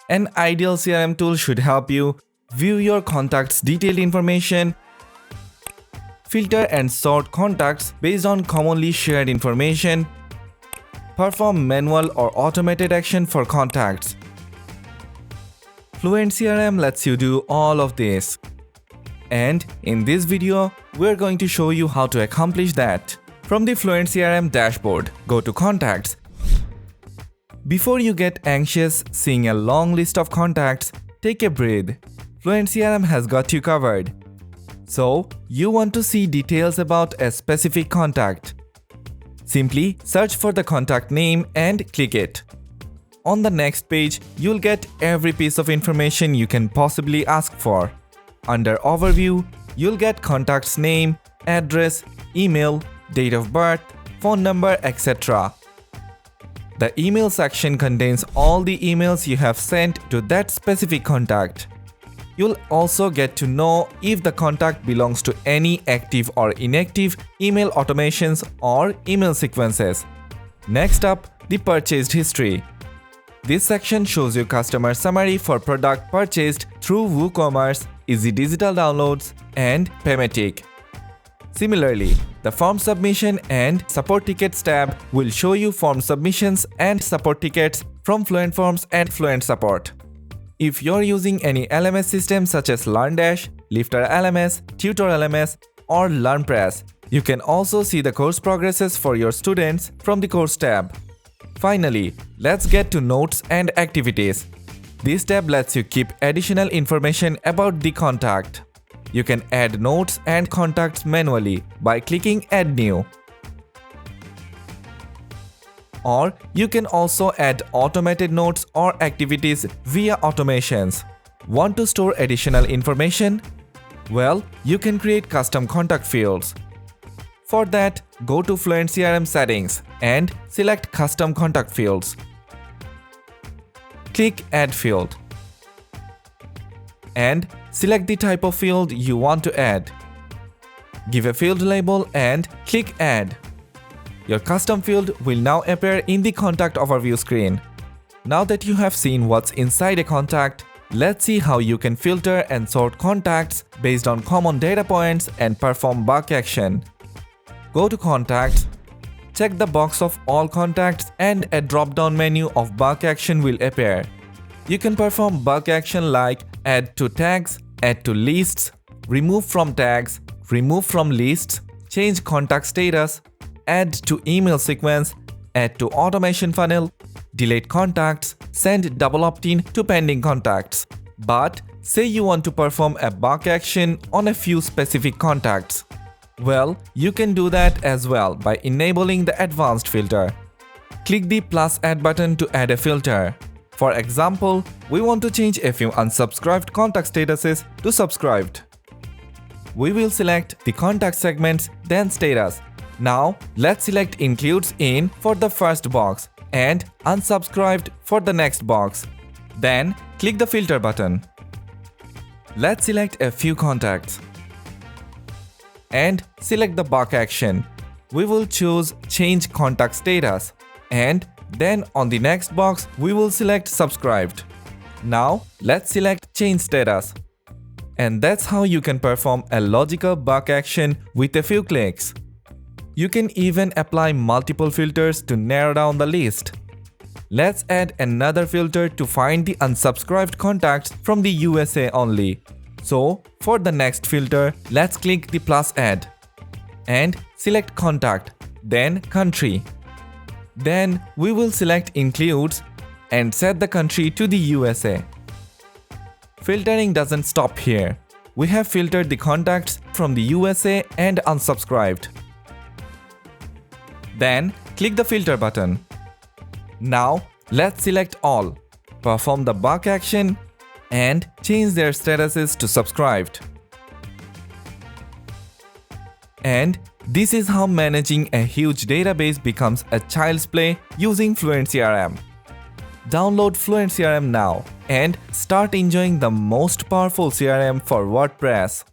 An Ideal CRM tool should help you view your contacts' detailed information, filter and sort contacts based on commonly shared information, perform manual or automated action for contacts. FluentCRM lets you do all of this. And in this video, we're going to show you how to accomplish that. From the FluentCRM dashboard, go to Contacts. Before you get anxious seeing a long list of contacts, take a breath. FluentCRM has got you covered. So, you want to see details about a specific contact. Simply search for the contact name and click it. On the next page, you'll get every piece of information you can possibly ask for. Under Overview, you'll get contact's name, address, email, date of birth, phone number, etc. The email section contains all the emails you have sent to that specific contact. You'll also get to know if the contact belongs to any active or inactive email automations or email sequences. Next up, the purchased history. This section shows you customer summary for product purchased through WooCommerce, Easy Digital Downloads, and Paymatic. Similarly, the form submission and support tickets tab will show you form submissions and support tickets from Fluent Forms and Fluent Support. If you're using any LMS system such as LearnDash, Lifter LMS, Tutor LMS, or LearnPress, you can also see the course progresses for your students from the Course tab. Finally, let's get to Notes and Activities. This tab lets you keep additional information about the contact. You can add notes and contacts manually by clicking Add New. Or you can also add automated notes or activities via automations. Want to store additional information? Well, you can create custom contact fields. For that, go to FluentCRM settings and select Custom Contact Fields. Click Add Field. And select the type of field you want to add. Give a field label and click Add. Your custom field will now appear in the Contact Overview screen. Now that you have seen what's inside a contact, let's see how you can filter and sort contacts based on common data points and perform bulk action. Go to Contacts, check the box of all contacts and a drop-down menu of bulk action will appear. You can perform bulk action like add to tags, add to lists, remove from tags, remove from lists, change contact status, add to email sequence, add to automation funnel, delete contacts, send double opt-in to pending contacts. But say you want to perform a bulk action on a few specific contacts. Well, you can do that as well by enabling the advanced filter. Click the plus add button to add a filter. For example, we want to change a few unsubscribed contact statuses to subscribed. We will select the contact segments, then status. Now, let's select includes in for the first box and unsubscribed for the next box. Then, click the filter button. Let's select a few contacts and select the bulk action. We will choose Change Contact Status and then on the next box we will select Subscribed. Now let's select Change Status. And that's how you can perform a logical bulk action with a few clicks. You can even apply multiple filters to narrow down the list. Let's add another filter to find the unsubscribed contacts from the USA only. So, for the next filter, let's click the plus add and select contact, then country. Then we will select includes and set the country to the USA. Filtering doesn't stop here. We have filtered the contacts from the USA and unsubscribed. Then click the filter button. Now let's select all, perform the bulk action and change their statuses to subscribed. And this is how managing a huge database becomes a child's play using FluentCRM. Download FluentCRM now and start enjoying the most powerful CRM for WordPress.